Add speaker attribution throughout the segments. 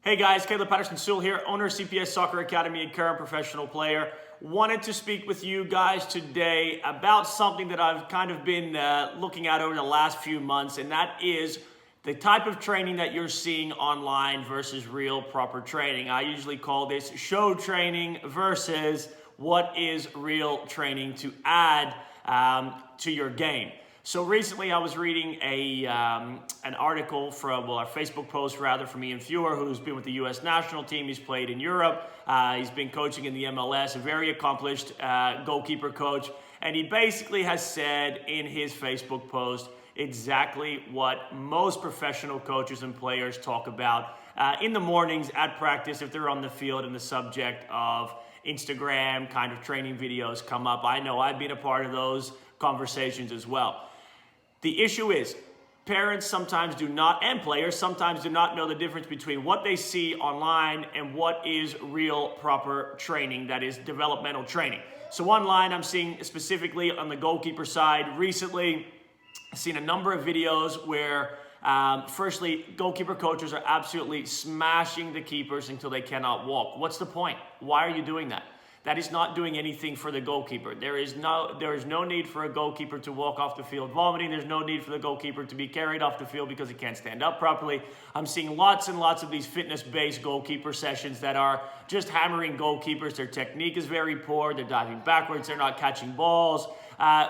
Speaker 1: Hey guys, Caleb Patterson-Sewell here, owner of CPS Soccer Academy and current professional player. Wanted to speak with you guys today about something that I've kind of been looking at over the last few months, and that is the type of training that you're seeing online versus real proper training. I usually call this show training versus what is real training to add to your game. So recently I was reading an article from, our Facebook post rather, from Ian Fewer, who's been with the U.S. national team. He's played in Europe. He's been coaching in the MLS, a very accomplished goalkeeper coach. And he basically has said in his Facebook post exactly what most professional coaches and players talk about in the mornings at practice if they're on the field and the subject of Instagram kind of training videos come up. I know I've been a part of those conversations as well. The issue is parents sometimes do not, and players sometimes do not know the difference between what they see online and what is real proper training, that is developmental training. So online, I'm seeing specifically on the goalkeeper side recently, I've seen a number of videos where firstly, goalkeeper coaches are absolutely smashing the keepers until they cannot walk. What's the point? Why are you doing that? That is not doing anything for the goalkeeper. There is no need for a goalkeeper to walk off the field vomiting. There's no need for the goalkeeper to be carried off the field because he can't stand up properly. I'm seeing lots and lots of these fitness-based goalkeeper sessions that are just hammering goalkeepers. Their technique is very poor. They're diving backwards. They're not catching balls.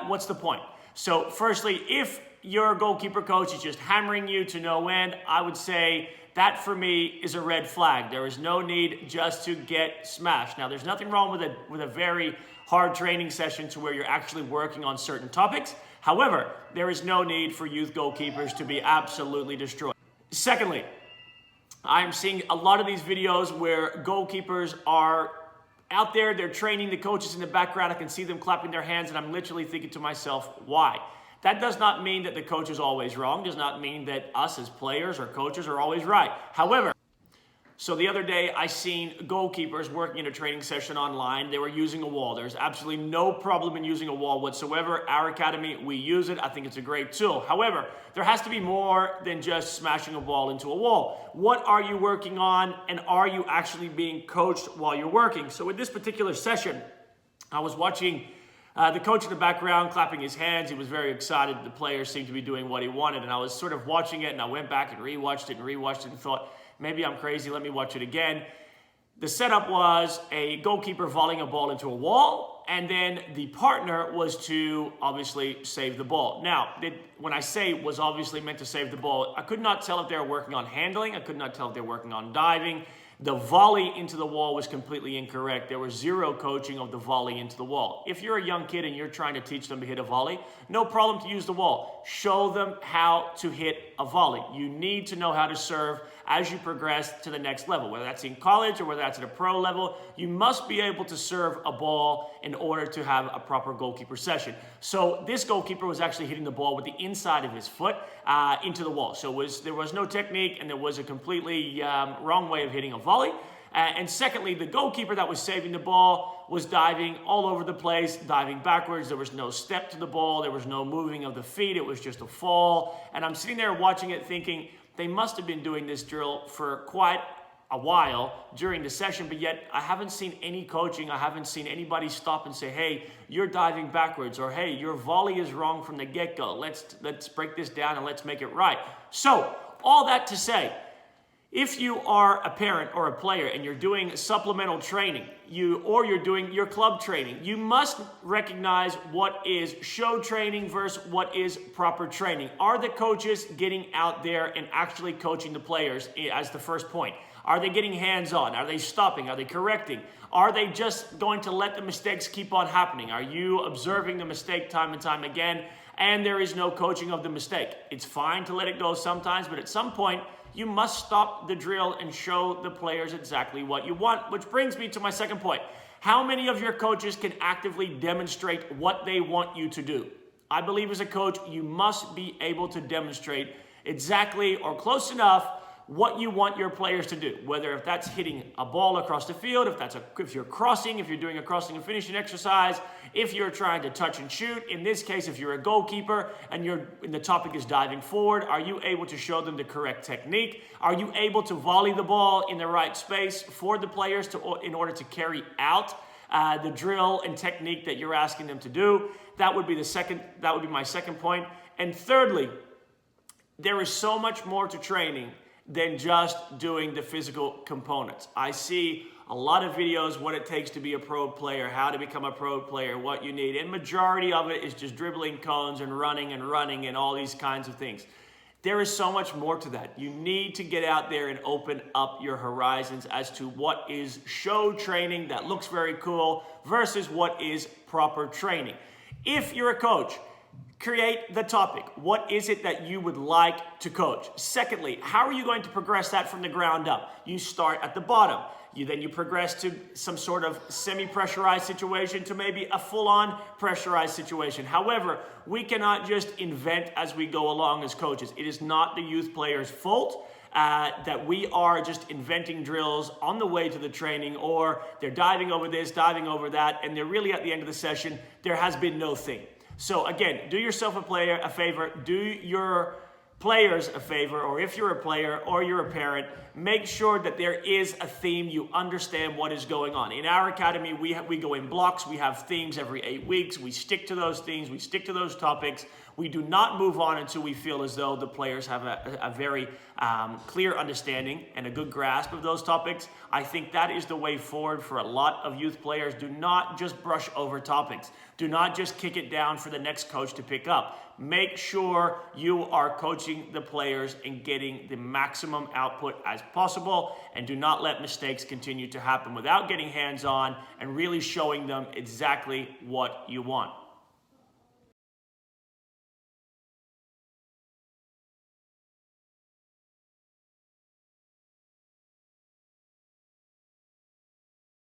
Speaker 1: What's the point? So firstly, if your goalkeeper coach is just hammering you to no end, I would say that for me is a red flag. There is no need just to get smashed. Now, there's nothing wrong with a very hard training session to where you're actually working on certain topics. However, there is no need for youth goalkeepers to be absolutely destroyed. Secondly, I'm seeing a lot of these videos where goalkeepers are out there, they're training, the coaches in the background, I can see them clapping their hands, and I'm literally thinking to myself, why? That does not mean that the coach is always wrong, does not mean that us as players or coaches are always right. However, so the other day I seen goalkeepers working in a training session online. They were using a wall. There's absolutely no problem in using a wall whatsoever. Our academy, we use it. I think it's a great tool. However, there has to be more than just smashing a ball into a wall. What are you working on, and are you actually being coached while you're working? So in this particular session, I was watching the coach in the background clapping his hands. He was very excited. The players seemed to be doing what he wanted. And I was sort of watching it, and I went back and rewatched it and thought, maybe I'm crazy. Let me watch it again. The setup was a goalkeeper volleying a ball into a wall, and then the partner was to obviously save the ball. Now, when I say was obviously meant to save the ball, I could not tell if they were working on handling. I could not tell if they were working on diving. The volley into the wall was completely incorrect. There was zero coaching of the volley into the wall. If you're a young kid and you're trying to teach them to hit a volley, no problem to use the wall. Show them how to hit a volley. You need to know how to serve as you progress to the next level, whether that's in college or whether that's at a pro level. You must be able to serve a ball in order to have a proper goalkeeper session. So this goalkeeper was actually hitting the ball with the inside of his foot into the wall. So there was no technique, and there was a completely wrong way of hitting a volley. And secondly, the goalkeeper that was saving the ball was diving all over the place, diving backwards. There was no step to the ball. There was no moving of the feet. It was just a fall. And I'm sitting there watching it thinking, they must have been doing this drill for quite a while during the session, but yet I haven't seen any coaching. I haven't seen anybody stop and say, hey, you're diving backwards, or hey, your volley is wrong from the get-go. Let's break this down and let's make it right. So all that to say, if you are a parent or a player and you're doing supplemental training, or you're doing your club training, you must recognize what is show training versus what is proper training. Are the coaches getting out there and actually coaching the players as the first point? Are they getting hands-on? Are they stopping? Are they correcting? Are they just going to let the mistakes keep on happening? Are you observing the mistake time and time again, and there is no coaching of the mistake? It's fine to let it go sometimes, but at some point, you must stop the drill and show the players exactly what you want, which brings me to my second point. How many of your coaches can actively demonstrate what they want you to do? I believe as a coach, you must be able to demonstrate exactly or close enough what you want your players to do, whether if that's hitting a ball across the field, if you're crossing, if you're doing a crossing and finishing exercise, if you're trying to touch and shoot. In this case, if you're a goalkeeper and the topic is diving forward, are you able to show them the correct technique? Are you able to volley the ball in the right space for the players in order to carry out the drill and technique that you're asking them to do? That would be my second point. And thirdly, there is so much more to training than just doing the physical components. I see a lot of videos, what it takes to be a pro player, how to become a pro player, what you need. And majority of it is just dribbling cones and running and all these kinds of things. There is so much more to that. You need to get out there and open up your horizons as to what is show training that looks very cool versus what is proper training. If you're a coach, create the topic. What is it that you would like to coach? Secondly, how are you going to progress that from the ground up? You start at the bottom. Then you progress to some sort of semi-pressurized situation to maybe a full-on pressurized situation. However, we cannot just invent as we go along as coaches. It is not the youth players' fault that we are just inventing drills on the way to the training, or they're diving over this, diving over that, and they're really at the end of the session, there has been no thing. So again, do yourself a favor, do your players a favor, or if you're a player or you're a parent, make sure that there is a theme, you understand what is going on. In our academy, we go in blocks, we have themes every 8 weeks, we stick to those themes, we stick to those topics. We do not move on until we feel as though the players have a very clear understanding and a good grasp of those topics. I think that is the way forward for a lot of youth players. Do not just brush over topics. Do not just kick it down for the next coach to pick up. Make sure you are coaching the players and getting the maximum output as possible, and do not let mistakes continue to happen without getting hands-on and really showing them exactly what you want.